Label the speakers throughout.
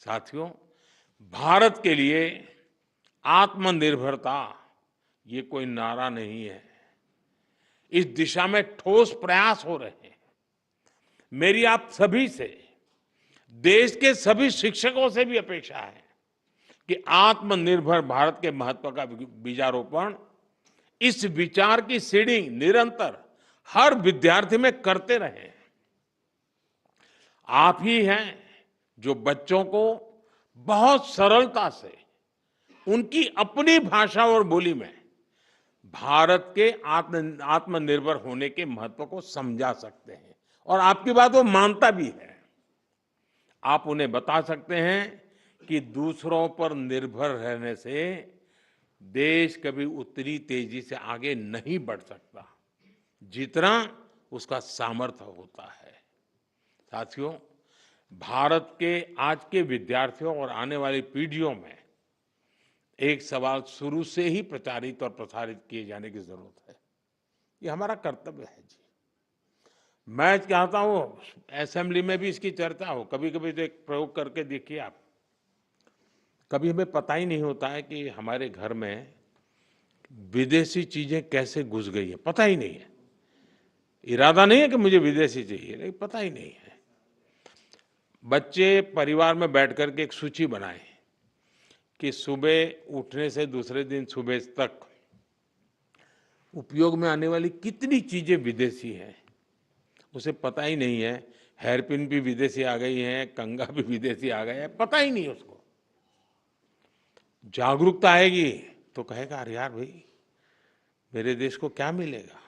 Speaker 1: साथियों, भारत के लिए आत्मनिर्भरता ये कोई नारा नहीं है। इस दिशा में ठोस प्रयास हो रहे हैं। मेरी आप सभी से, देश के सभी शिक्षकों से भी अपेक्षा है कि आत्मनिर्भर भारत के महत्व का बीजारोपण, इस विचार की सीडिंग निरंतर हर विद्यार्थी में करते रहें। आप ही हैं जो बच्चों को बहुत सरलता से उनकी अपनी भाषा और बोली में भारत के आत्मनिर्भर होने के महत्व को समझा सकते हैं, और आपकी बात वो मानता भी है। आप उन्हें बता सकते हैं कि दूसरों पर निर्भर रहने से देश कभी उतनी तेजी से आगे नहीं बढ़ सकता जितना उसका सामर्थ्य होता है। साथियों, भारत के आज के विद्यार्थियों और आने वाली पीढ़ियों में एक सवाल शुरू से ही प्रचारित और प्रसारित किए जाने की जरूरत है। ये हमारा कर्तव्य है जी। मैं चाहता हूं असेंबली में भी इसकी चर्चा हो। कभी कभी तो एक प्रयोग करके देखिए आप। कभी हमें पता ही नहीं होता है कि हमारे घर में विदेशी चीजें कैसे घुस गई है, पता ही नहीं है। इरादा नहीं है कि मुझे विदेशी चाहिए, लेकिन पता ही नहीं है। बच्चे परिवार में बैठ करके एक सूची बनाएं कि सुबह उठने से दूसरे दिन सुबह तक उपयोग में आने वाली कितनी चीजें विदेशी हैं। उसे पता ही नहीं है। हेयरपिन भी विदेशी आ गई है, कंघा भी विदेशी आ गया है, पता ही नहीं उसको। जागरूकता आएगी तो कहेगा, अरे यार भाई, मेरे देश को क्या मिलेगा।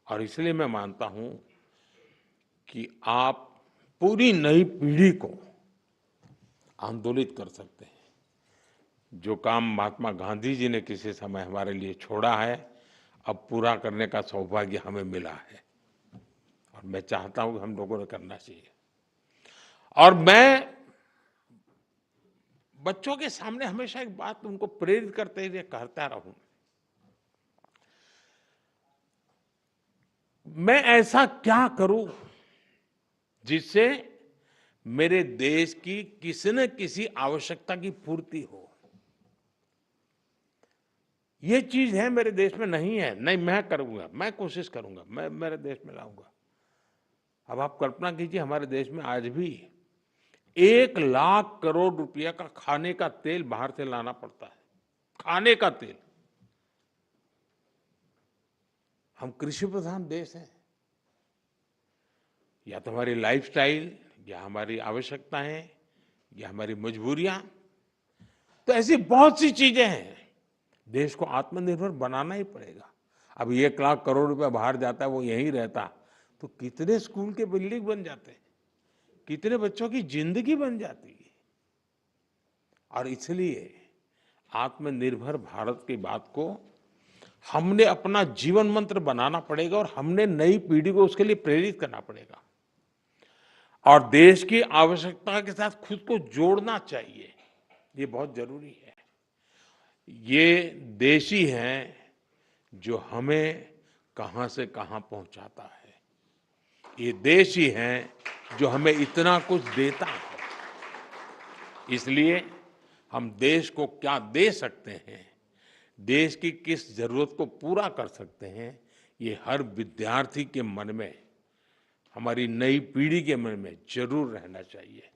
Speaker 1: और इसलिए मैं मानता हूं कि आप पूरी नई पीढ़ी को आंदोलित कर सकते हैं। जो काम महात्मा गांधी जी ने किसी समय हमारे लिए छोड़ा है, अब पूरा करने का सौभाग्य हमें मिला है, और मैं चाहता हूं कि हम लोगों ने करना चाहिए। और मैं बच्चों के सामने हमेशा एक बात उनको प्रेरित करते हुए कहता रहूं, मैं ऐसा क्या करूं जिससे मेरे देश की किसी न किसी आवश्यकता की पूर्ति हो। ये चीज है मेरे देश में नहीं है। नहीं, मैं करूंगा, मैं कोशिश करूंगा, मैं मेरे देश में लाऊंगा। अब आप कल्पना कीजिए, हमारे देश में आज भी 1 लाख करोड़ रुपया का खाने का तेल बाहर से लाना पड़ता है। खाने का तेल। हम कृषि प्रधान देश हैं। या तो हमारी लाइफस्टाइल, या हमारी आवश्यकताएं, या हमारी मजबूरियां, तो ऐसी बहुत सी चीजें हैं। देश को आत्मनिर्भर बनाना ही पड़ेगा। अब 1 लाख करोड़ रुपया बाहर जाता है, वो यहीं रहता तो कितने स्कूल के बिल्डिंग बन जाते, कितने बच्चों की जिंदगी बन जाती। और इसलिए आत्मनिर्भर भारत की बात को हमने अपना जीवन मंत्र बनाना पड़ेगा, और हमने नई पीढ़ी को उसके लिए प्रेरित करना पड़ेगा, और देश की आवश्यकता के साथ खुद को जोड़ना चाहिए। ये बहुत जरूरी है। ये देश ही है जो हमें कहां से कहां पहुंचाता है। ये देश ही है जो हमें इतना कुछ देता है। इसलिए हम देश को क्या दे सकते हैं, देश की किस जरूरत को पूरा कर सकते हैं, ये हर विद्यार्थी के मन में, हमारी नई पीढ़ी के मन में जरूर रहना चाहिए।